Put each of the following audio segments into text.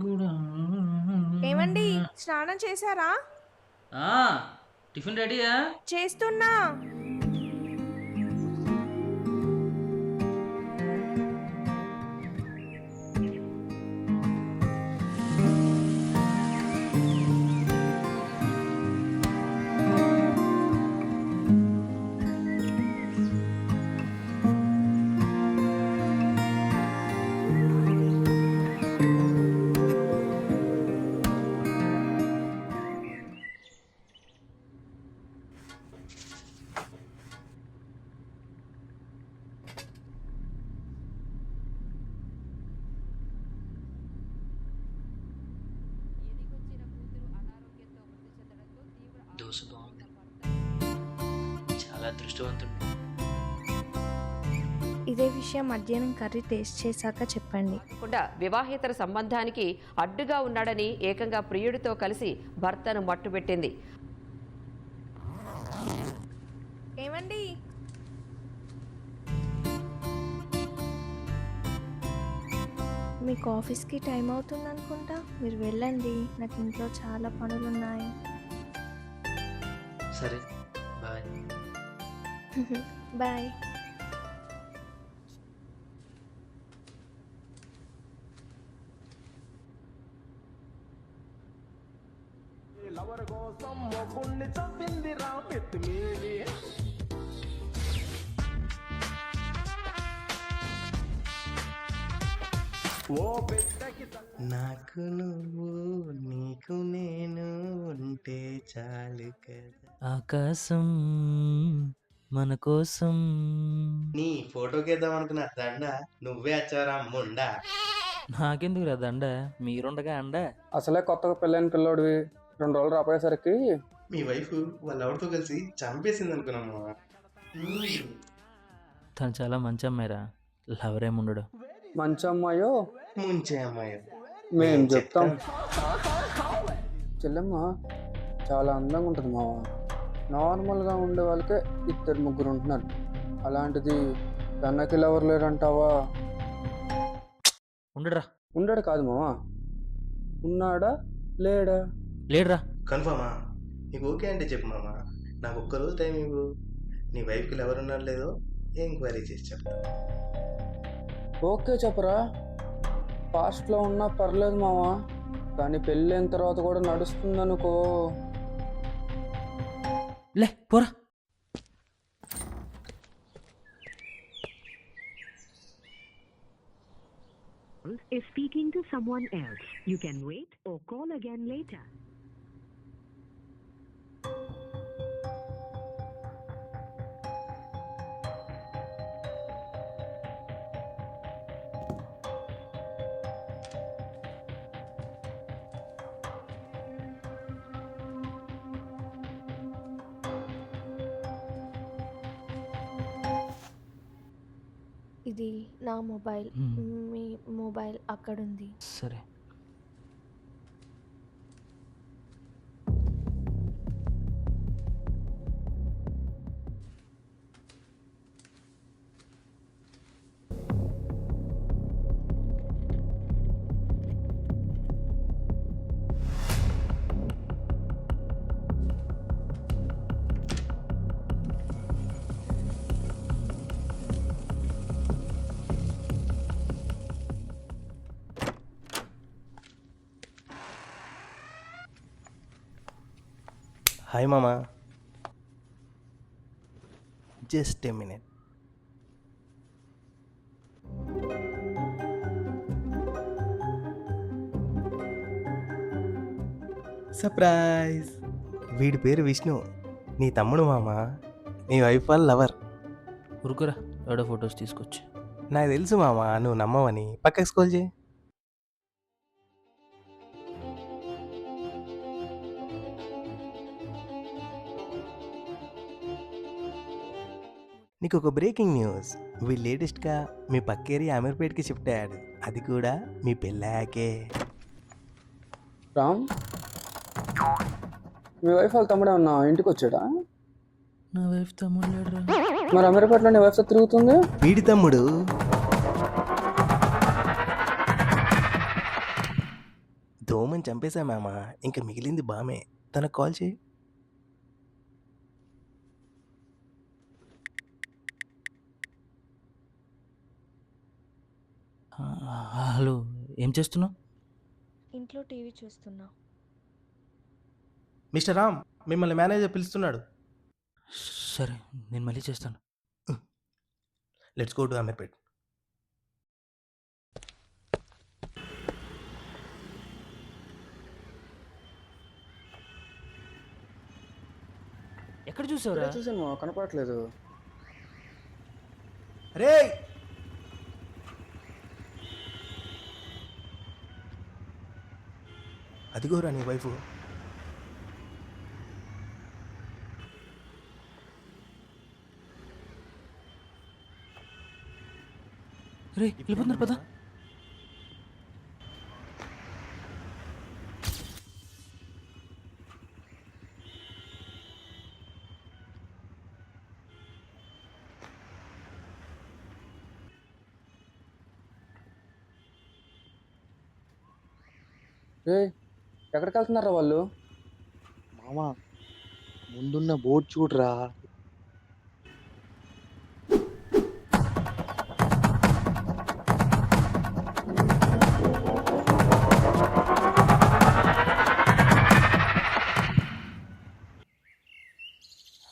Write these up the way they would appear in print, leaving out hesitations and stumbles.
కూడా ఏమండి స్నానం చేశారా? టిఫిన్ రెడీయా? చేస్తున్నా. దోశ బాగుంది, చాలా అదృష్టవంతుడు. ఇదే విషయం మధ్యాహ్నం కర్రీ టేస్ట్ చేశాక చెప్పండి. వివాహేతర సంబంధానికి అడ్డుగా ఉన్నాడని ఏకంగా ప్రియుడితో కలిసి భర్తను మట్టుబెట్టింది. ఏమండి మీకు ఆఫీస్కి టైం అవుతుంది అనుకుంటా, మీరు వెళ్ళండి, నాకు ఇంట్లో చాలా పనులున్నాయి. సరే, బాయ్. బాయ్. లవర్ కోసం మొగుణ్ణి చంపింది రామెత్తి మీది ఓ బిడ్డకి నాకు నువ్వు నీకు నేను ఉంటే చాలు కదా. ఆకాశం మన కోసం. నీ ఫోటోకి వేద్దాం అనుకున్న దండ నువ్వే వచ్చావరా ముండా. నాకెందుకు రాదండ, మీరుండగా అండ. అసలే కొత్తగా పెళ్ళైన పిల్లోడివి 2 రోజులు రాపోయేసరికి మీ వైఫ్ వాళ్ళ ఎవరితో కలిసి చంపేసింది అనుకున్నాము. తను చాలా మంచి అమ్మాయిరా, లవరేముండడు. మంచి అమ్మాయో ముంచే అమ్మాయి మేము చెప్తాం. చెల్లెమ్మ చాలా అందంగా ఉంటుంది మావ. నార్మల్గా ఉండే వాళ్ళకే 2-3 ఉంటున్నారు, అలాంటిది తనకి లవర్ లేరంటావా? ఉండడురా. ఉండడు కాదు మావ, ఉన్నాడా లేడా? లేడురా. కన్ఫర్మా? నీకు ఓకే అంటే చెప్పు మామ, నాకు ఒక్కరోజు టైం ఇవ్వు. నీ వైఫ్కి ఎవరున్నారు లేదో ఎంక్వైరీ చేసి చెప్తా. ఓకే చెప్పరా, పాస్ట్లో ఉన్నా పర్లేదు మామ, కానీ పెళ్ళైన తర్వాత కూడా నడుస్తుంది అనుకో. లే పోరా. is speaking to someone else. You can wait or call again later. ఇది నా మొబైల్, మీ మొబైల్ అక్కడుంది. సరే. హాయ్ మామా, జస్ట్ ఏ మినిట్. సర్ప్రైజ్! వీడి పేరు విష్ణు, నీ తమ్ముడు మామ, నీ వైఫ్ వాళ్ళ లవర్. ఉరుకురా, ఎవడో ఫొటోస్ తీసుకొచ్చి. నాకు తెలుసు మామ, నువ్వు నమ్మవని. పక్కకి స్క్రోల్ చేయి. నీకు ఒక బ్రేకింగ్ న్యూస్, వీళ్ళు లేటెస్ట్గా మీ పక్కేరి అమీర్పేట్కి షిఫ్ట్ అయ్యాడు, అది కూడా మీ పెళ్ళాకే. రామ్, మీ వైఫ్ వాళ్ళ తమ్ముడు ఏమన్నా ఇంటికి వచ్చాడా? నా వైఫ్ తమ్ముడు లేడురా. మరి అమీర్పేటలో నీ వైఫ్తో తిరుగుతుంది. వీడి తమ్ముడు ఆమెను చంపేశా మామ, ఇంకా మిగిలింది బామే. తనకు కాల్ చేయి. హలో, ఏం చేస్తున్నావు? ఇంట్లో టీవీ చూస్తున్నా. మిస్టర్ రామ్, మిమ్మల్ని మేనేజర్ పిలుస్తున్నాడు. సరే, నేను మళ్ళీ చేస్తాను. Let's go to Ameerpet. ఎక్కడ చూసావురా? చూసాను మావా, కనపడట్లేదు. రే, అదిగోరా నీ వైఫ్. రే, వెళ్ళిపోతున్నారు పదా. రే, ఎక్కడికి వెళ్తున్నారా వాళ్ళు? మామ, ముందున్న బోర్డు చూడరా.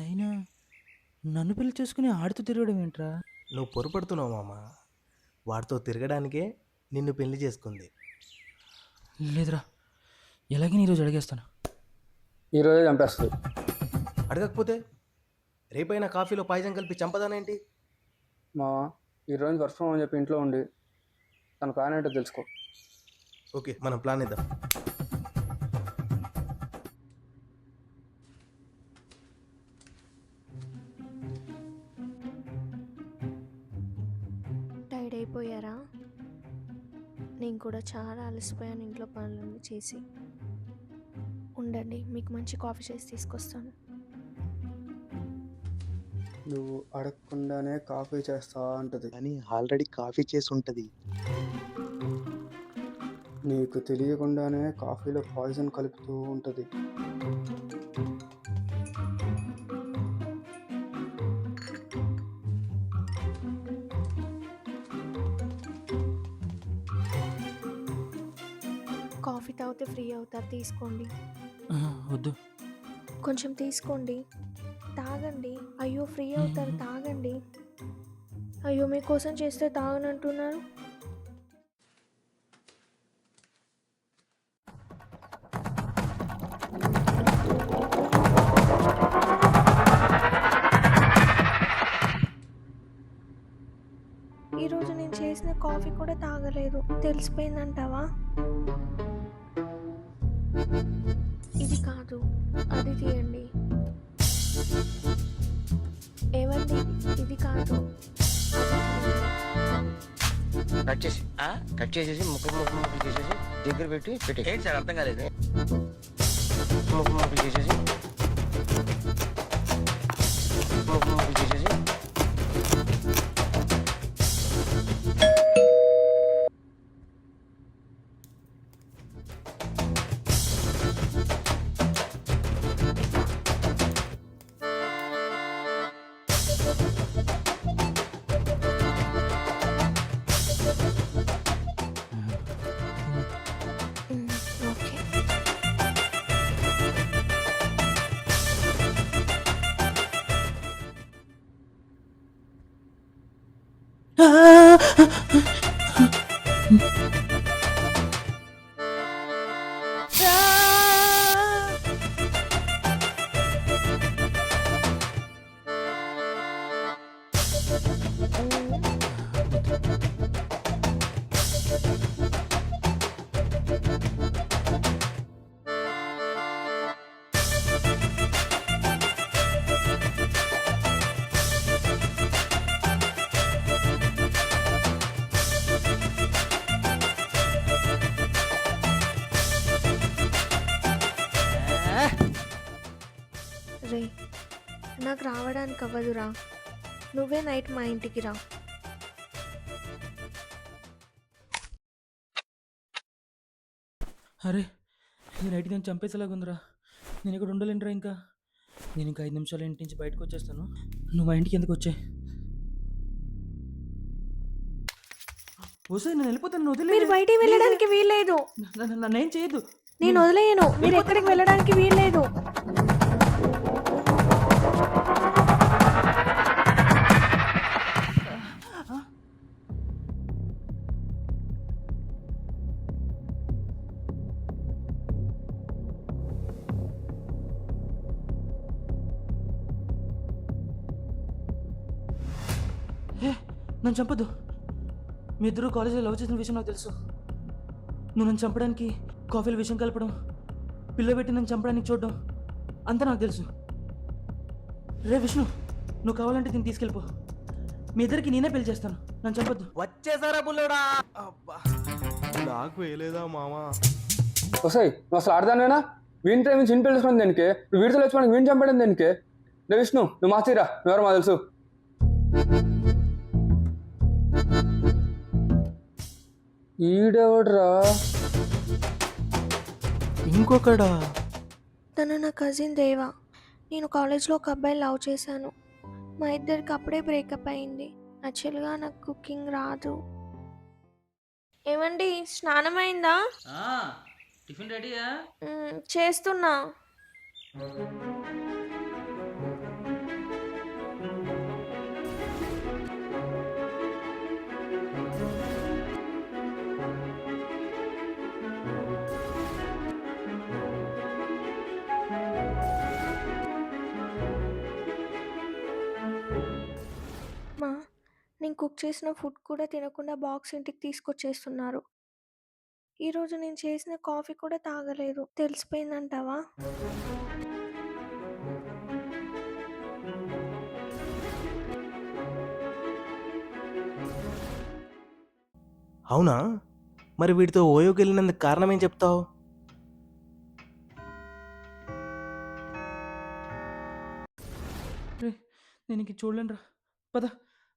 అయినా నన్ను పెళ్లి చేసుకుని ఆడుతూ తిరగడం ఏంట్రా? నువ్వు పొరపడుతున్నావు మామ. వాడితో తిరగడానికే నిన్ను పెళ్లి చేసుకుంది. లేదురా, ఎలాగైనా ఈరోజు అడిగేస్తాను. ఈరోజే చంపేస్తుంది. అడగకపోతే రేపైనా కాఫీలో పాయసం కలిపి చంపదానేంటి? మావా, ఈరోజు వర్క్ ఫ్రమ్ అని చెప్పి ఇంట్లో ఉండి తన ప్లాన్ ఏంటో తెలుసుకో. ఓకే, మనం ప్లాన్ ఇద్దాం. టైర్డ్ అయిపోయారా? నేను కూడా చాలా అలసిపోయాను ఇంట్లో పనులన్నీ చేసి. ఉండండి, మీకు మంచి కాఫీ చేసి తీసుకొస్తాను. నువ్వు అడగకుండానే కాఫీ చేస్తా అంటది. కానీ ఆల్రెడీ కాఫీ చేసి ఉంటది. నీకు తెలియకుండానే కాఫీలో పాయిజన్ కలుపుతూ ఉంటుంది. కాఫీ తాగితే ఫ్రీ అవుతారు, తీసుకోండి. వద్దు. కొంచెం తీసుకోండి, తాగండి. అయ్యో, ఫ్రీ అవుతారు, తాగండి. అయ్యో, మీకోసం చేస్తే తాగనంటున్నారు. ఈరోజు నేను చేసిన కాఫీ కూడా తాగలేదు, తెలిసిపోయిందంటావా? ఇది కాదు, అది తీయండి. ఏమండి, ఇది కాదు, కట్ చేసేసి ముక్కలు చేసేసి దగ్గర పెట్టి ఏంటి సార్ అర్థం కాలేదు. ముక్కలు చేసేసి చేసేసి ఓకే. రే, నాకు రావడానికి అవ్వదురా, నువ్వే నైట్ మా ఇంటికి రా. అరే, ఈ నైట్ నేను చంపేసేలాగుందిరా. నేను ఇక్కడ ఉండలేనురా ఇంకా. నేను ఇంకా 5 నిమిషాలు ఇంటి నుంచి బయటకు వచ్చేస్తాను. నువ్వు మా ఇంటికి ఎందుకు వచ్చాయి? నేను వెళ్ళిపోతాను. నువ్వు మీరు వదిలేదు. బయటికి వెళ్ళడానికి వీల్లేదు. నన్నేం చేయొద్దు. నేను వదిలేయను. మీరు ఎక్కడికి వెళ్ళడానికి వీల్లేదు. నన్ను చంపొద్దు. మీ ఇద్దరు కాలేజీలో లవ్ చేసిన విషయం నాకు తెలుసు. నువ్వు నన్ను చంపడానికి కాఫీలో విషయం కలపడం, పిల్ల పెట్టి నన్ను చంపడానికి చూడడం అంతా నాకు తెలుసు. రే విష్ణు, నువ్వు కావాలంటే దీన్ని తీసుకెళ్ళిపో. మీ ఇద్దరికి నేనే పెళ్లి చేస్తాను. నన్ను చంపొద్దు. వచ్చేసారా బుల్లోడా? అబ్బా, నాకు వేయలేదా మామా? వస్తాయి నువ్వు అసలు ఆడదానేనా? వీని టైం నుంచి ఇంటి తెలుసుకుని దేనికి? నువ్వు వీడితో వచ్చి వీడిని చంపడం దేనికి? రే విష్ణు, నువ్వు మాస్తిరా, నువ్వెవరో మాకు తెలుసు. ఈడెవడ్రా? ఇంకొకడా? తను నా కజిన్ దేవా. నేను కాలేజ్లో ఒక అబ్బాయిని లవ్ చేశాను. మా ఇద్దరికి అప్పుడే బ్రేకప్ అయింది. యాక్చువల్గా నాకు కుకింగ్ రాదు. ఏమండి, స్నానం అయిందా? టిఫిన్ రెడీయా? చేస్తున్నా. నేను కుక్ చేసిన ఫుడ్ కూడా తినకుండా బాక్స్ ఇంటికి తీసుకొచ్చేస్తున్నారు. ఈరోజు నేను చేసిన కాఫీ కూడా తాగలేదు. తెలిసిపోయిందంటావా? అవునా? మరి వీటితో ఓయోకి వెళ్ళినందుకు కారణం ఏం చెప్తావు? రే, నేను ఇంక చూడలేను రా. పద,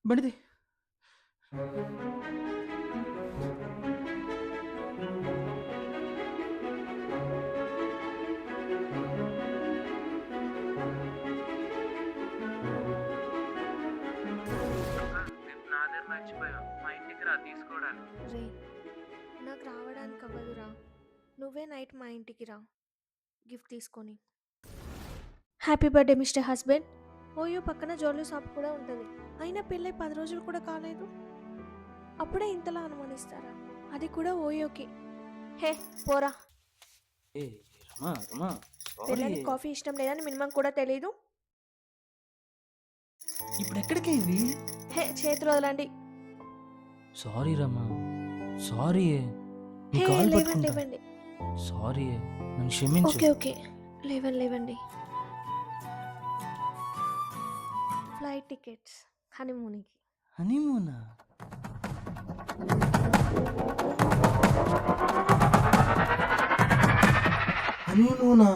బండిది. రే, నాకు రావడానికి అవ్వదురా. నువ్వే నైట్ మా ఇంటికి రా గిఫ్ట్ తీసుకొని. Happy birthday mister husband. OYO పక్కన జ్యువెలరీ షాప్ కూడా ఉంటుంది. అయినా పెళ్ళై 10 రోజులు కూడా కాలేదు, అప్పుడే ఇంతలా అనుమానిస్తారా? అది కూడా ఓయోకి. హే పోరా. పెళ్ళని కాఫీ ఇష్టం లేదని మినిమం కూడా తెలీదు. ఇప్పుడు ఎక్కడికి ఇది? హే చేతులు వదలండి. సారీ రమ్మా, సారీ. హే లేవండి, లేవండి. సారీ, నన్ను క్షమించు. ఓకే ఓకే, లేవండి. ఫ్లైట్ టికెట్స్ హనీమూన్కి. హనీమూనా? హనీమూనా?